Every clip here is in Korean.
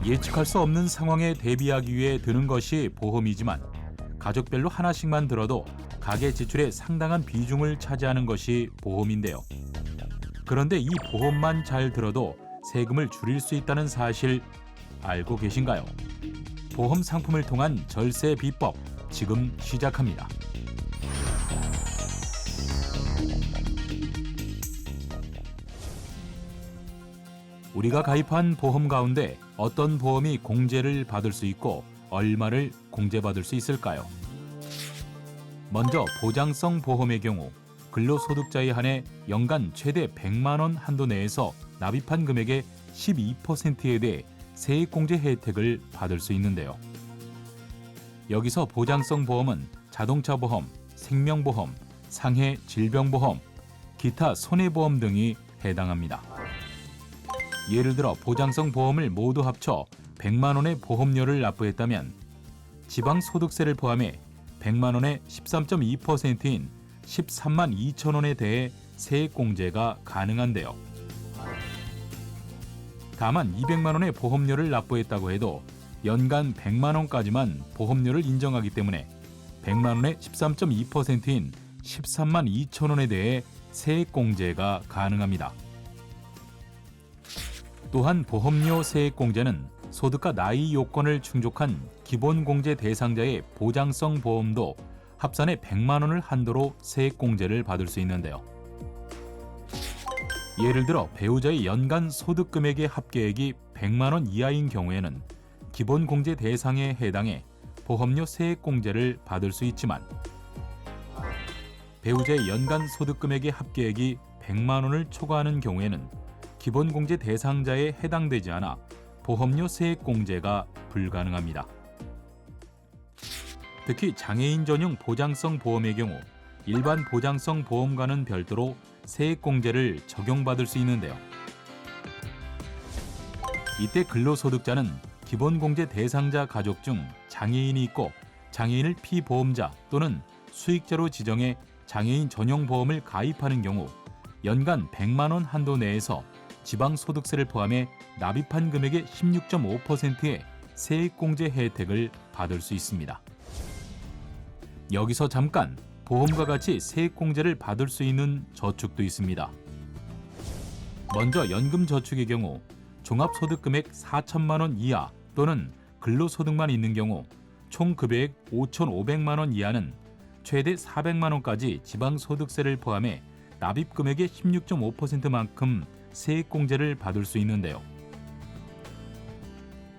예측할 수 없는 상황에 대비하기 위해 드는 것이 보험이지만 가족별로 하나씩만 들어도 가계 지출의 상당한 비중을 차지하는 것이 보험인데요. 그런데 이 보험만 잘 들어도 세금을 줄일 수 있다는 사실 알고 계신가요? 보험 상품을 통한 절세 비법 지금 시작합니다. 우리가 가입한 보험 가운데 어떤 보험이 공제를 받을 수 있고 얼마를 공제받을 수 있을까요? 먼저 보장성 보험의 경우 근로소득자에 한해 연간 최대 100만 원 한도 내에서 납입한 금액의 12%에 대해 세액공제 혜택을 받을 수 있는데요. 여기서 보장성 보험은 자동차 보험, 생명보험, 상해 질병보험, 기타 손해보험 등이 해당합니다. 예를 들어 보장성 보험을 모두 합쳐 100만 원의 보험료를 납부했다면 지방소득세를 포함해 100만 원의 13.2%인 13만 2천 원에 대해 세액공제가 가능한데요. 다만 200만 원의 보험료를 납부했다고 해도 연간 100만 원까지만 보험료를 인정하기 때문에 100만 원의 13.2%인 13만 2천 원에 대해 세액공제가 가능합니다. 또한 보험료 세액공제는 소득과 나이 요건을 충족한 기본공제 대상자의 보장성 보험도 합산해 100만 원을 한도로 세액공제를 받을 수 있는데요. 예를 들어 배우자의 연간 소득 금액의 합계액이 100만 원 이하인 경우에는 기본공제 대상에 해당해 보험료 세액공제를 받을 수 있지만 배우자의 연간 소득 금액의 합계액이 100만 원을 초과하는 경우에는 기본공제 대상자에 해당되지 않아 보험료 세액공제가 불가능합니다. 특히 장애인 전용 보장성 보험의 경우 일반 보장성 보험과는 별도로 세액공제를 적용받을 수 있는데요. 이때 근로소득자는 기본공제 대상자 가족 중 장애인이 있고 장애인을 피보험자 또는 수익자로 지정해 장애인 전용 보험을 가입하는 경우 연간 100만 원 한도 내에서 지방소득세를 포함해 납입한 금액의 16.5%의 세액공제 혜택을 받을 수 있습니다. 여기서 잠깐 보험과 같이 세액공제를 받을 수 있는 저축도 있습니다. 먼저 연금저축의 경우 종합소득금액 4천만 원 이하 또는 근로소득만 있는 경우 총 급여액 5,500만 원 이하는 최대 400만 원까지 지방소득세를 포함해 납입금액의 16.5%만큼 세액공제를 받을 수 있는데요.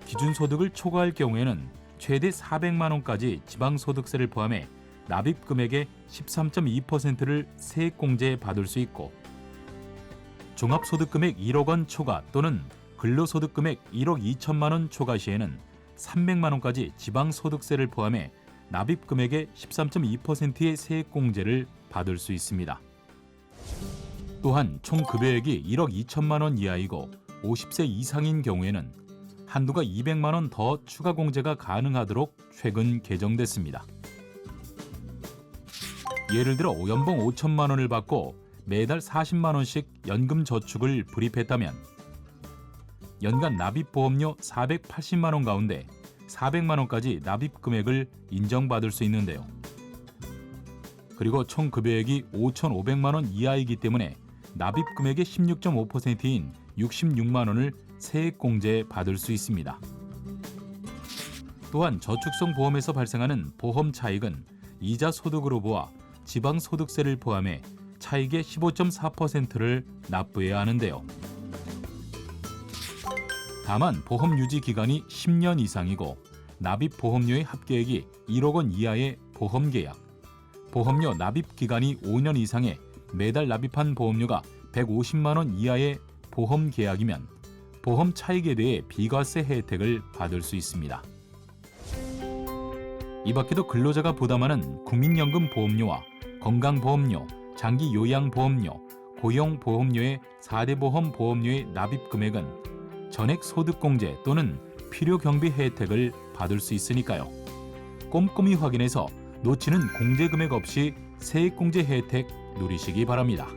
기준소득을 초과할 경우에는 최대 400만 원까지 지방소득세를 포함해 납입금액의 13.2%를 세액공제 받을 수 있고 종합소득금액 1억 원 초과 또는 근로소득금액 1억 2천만 원 초과 시에는 300만 원까지 지방소득세를 포함해 납입금액의 13.2%의 세액공제를 받을 수 있습니다. 또한 총 급여액이 1억 2천만 원 이하이고 50세 이상인 경우에는 한도가 200만 원 더 추가 공제가 가능하도록 최근 개정됐습니다. 예를 들어 연봉 5천만 원을 받고 매달 40만 원씩 연금 저축을 불입했다면 연간 납입보험료 480만 원 가운데 400만 원까지 납입 금액을 인정받을 수 있는데요. 그리고 총 급여액이 5,500만 원 이하이기 때문에 납입 금액의 16.5%인 66만 원을 세액공제 받을 수 있습니다. 또한 저축성 보험에서 발생하는 보험 차익은 이자 소득으로 보아 지방소득세를 포함해 차익의 15.4%를 납부해야 하는데요. 다만 보험 유지 기간이 10년 이상이고 납입 보험료의 합계액이 1억 원 이하의 보험계약, 보험료 납입 기간이 5년 이상의 매달 납입한 보험료가 150만 원 이하의 보험계약이면 보험 차익에 대해 비과세 혜택을 받을 수 있습니다. 이 밖에도 근로자가 부담하는 국민연금 보험료와 건강보험료, 장기요양보험료, 고용보험료의 4대 보험 보험료의 납입 금액은 전액 소득공제 또는 필요경비 혜택을 받을 수 있으니까요. 꼼꼼히 확인해서 놓치는 공제 금액 없이 세액공제 혜택 누리시기 바랍니다.